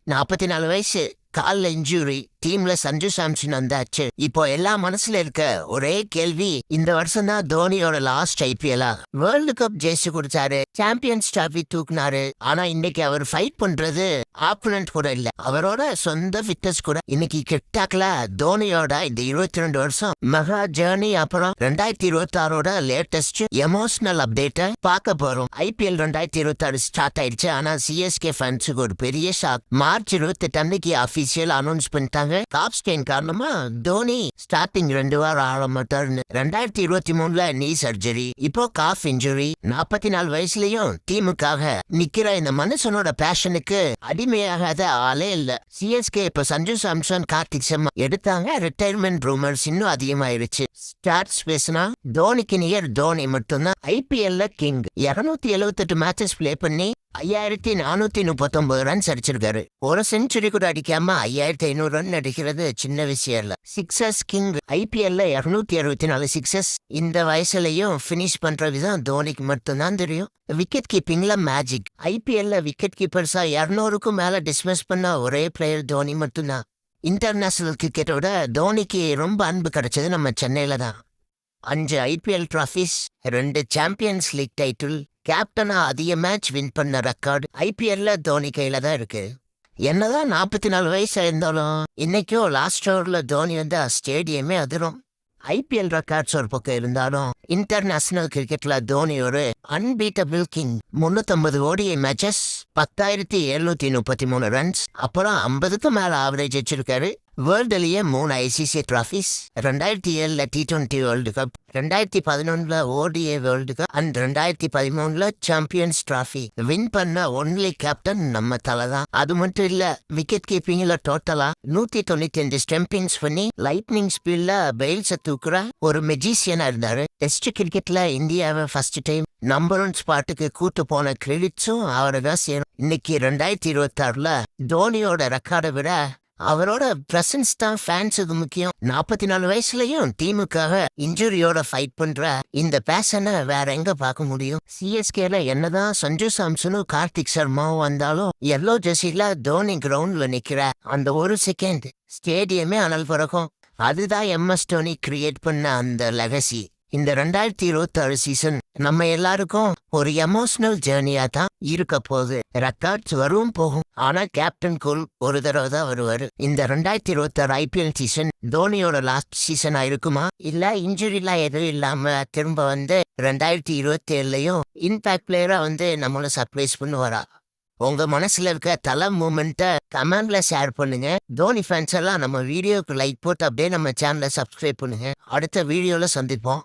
44 வயசு, கால்ல இன்ஜுரி, டீம்ல சஞ்சு சாம்சன் வந்தாச்சு. இப்போ எல்லா மனசுல இருக்க ஒரே கேள்வி, இந்த வருஷம் தான் தோனியோட லாஸ்ட் ஐபிஎல்லா? வேர்ல்டு கப் ஜெயிச்சு கொடுத்தாரு, சாம்பியன்ஸ் டிராபி தூக்குனாரு. ஆனா இன்னைக்கு அவர் ஃபைட் பண்றது ஆப்போனன்ட் கூட இல்ல, அவரோட சொந்த ஃபிட்னஸ் கூட. இன்னைக்கு கிட்டாக்ல தோனியோட இந்த 22 வருஷம் மெகா ஜேர்னி, அப்புறம் 2026 லேட்டஸ்ட் எமோஷனல் அப்டேட்ட பார்க்க போறோம். ஐபிஎல் 2026 ஸ்டார்ட் ஆயிடுச்சு. ஆனா சிஎஸ்கே ஃபேன்ஸுக்கு ஒரு பெரிய ஷாக். மார்ச் 28 அன்னைக்கு அபிஷியல் அனௌன்ஸ் பண்ணிட்டாங்க, காப் ஸ்டெயின் காரணமா தோனி ஸ்டார்டிங் 2 வாரம் ஆட மாட்டாருன்னு. 2023 நீ சர்ஜரி, இப்போ காஃப் இன்ஜுரி. 44 வயசுலயும் டீமுக்காக நிக்கிற இந்த மனுஷனோட பேஷனுக்கு அடிமையாகாத ஆளே இல்ல. சிஎஸ்கே இப்ப சஞ்சு சாம்சன், கார்த்திக் சர்மா எடுத்தாங்க. ரிட்டையர்மெண்ட் ரூமர்ஸ் இன்னும் அதிகமாயிருச்சு. ஸ்டார்ட்ஸ் பேசினா தோனிக்கு நியர் தோனி மட்டும்தான் ஐபிஎல்ல கிங். 278 மேட்சஸ் பிளே பண்ணி 5439 ரன்ஸ் அடிச்சிருக்காரு. ஒரு செஞ்சுரி கூட அடிக்காம 5500 ரன் அடிக்கிறது சின்ன விஷயம் இல்ல. Sixes king. ஐபிஎல்ல 264 சிக்ஸஸ். இந்த வயசுலயும் பினிஷ் பண்ற விதம் தோனிக்கு மட்டும்தான் தெரியும். விக்கெட் கீப்பிங்ல மேஜிக். ஐபிஎல்ல விக்கெட் கீப்பர்ஸா 200க்கும் மேல டிஸ்மிஸ் பண்ண ஒரே பிளேயர் தோனி மட்டும்தான். இன்டர்நேஷனல் கிரிக்கெட்டோட தோனிக்கு ரொம்ப அன்பு கிடைச்சது நம்ம சென்னையில தான். 5 IPL trophies, 2 champions league title, கேப்டனா அதிக மேட்ச் வின் பண்ண ரெக்கார்டு ஐபிஎல்ல தோனி கையில தான் இருக்கு. என்னதான் 44 வயசு இருந்தாலும் இன்னைக்கும் லாஸ்ட் ஓவர்ல தோனி வந்தா ஸ்டேடியமே அதிரும். ஐபிஎல் ரெக்கார்ட்ஸ் ஒரு பக்கம் இருந்தாலும் இன்டர்நேஷனல் கிரிக்கெட்ல தோனி ஒரு unbeatable king. 350 ODI matches, 10,733 runs, அப்புறம் 50க்கு மேல ஆவரேஜ் வச்சிருக்காரு. வேர்ல்டுலயே 3 ICC trophies, 2007 T20 world cup, 2011 OTA world cup and 2013 champions trophy win பண்ண ஒன்லி கேப்டன் நம்ம தலை தான். அது மட்டும் இல்ல, விக்கெட் கீப்பிங்ல டோட்டலா 195 ஸ்டம்பிங்ஸ் பண்ணி லைட்னிங் ஸ்பீட்ல பெயில்ஸ தூக்குற ஒரு மெஜிசியனா இருந்தாரு. டெஸ்ட் கிரிக்கெட்ல இந்தியாவை ஃபர்ஸ்ட் டைம் நம்பர் 1 ஸ்பாட்டுக்கு கூட்டு போன கிரெடிட்ஸும் அவரை தான் சேரும். இன்னைக்கு 2026 தோனியோட ரெக்கார்டை விட அவரோட பிரசன்ஸ் தான் ஃபேன்ஸுக்கு முக்கியம். 44 வயசுலயும் டீமுக்காக இன்ஜுரியோட ஃபைட் பண்ற இந்த பேஷனை வேற எங்க பார்க்க முடியும்? சிஎஸ்கேல என்னதான் சஞ்சு சாம்சனும் கார்த்திக் சர்மாவும் வந்தாலும் எல்லோ ஜெர்சில தோனி கிரவுண்ட்ல நிக்கிற அந்த ஒரு செகண்ட் ஸ்டேடியமே அனல் பறக்கும். அதுதான் எம்எஸ் தோனி கிரியேட் பண்ண அந்த லெகசி. இந்த 2026 சீசன் நம்ம எல்லாருக்கும் ஒரு எமோஷனல் ஜேர்னியா தான் இருக்க போகுது. ரெக்கார்ட்ஸ் வரும் போகும், ஆனா கேப்டன் கூல் ஒரு தடவை தான் வருவாரு. இந்த 2026 ஐபிஎல் சீசன் தோனியோட லாஸ்ட் சீசனா இருக்குமா, இல்ல இன்ஜுரிலாம் எதுவும் இல்லாம திரும்ப வந்து 2027லயும் இம்பாக்ட் பிளேயரா வந்து நம்மள சர்ப்ரைஸ் பண்ணுவாரா? உங்க மனசுல இருக்க தலை மூமெண்ட்டை கமெண்ட்ல ஷேர் பண்ணுங்க. தோனி ஃபேன்ஸ் எல்லாம் நம்ம வீடியோக்கு லைக் போட்டு அப்படியே நம்ம சேனலை சப்ஸ்கிரைப் பண்ணுங்க. அடுத்த வீடியோல சந்திப்போம்.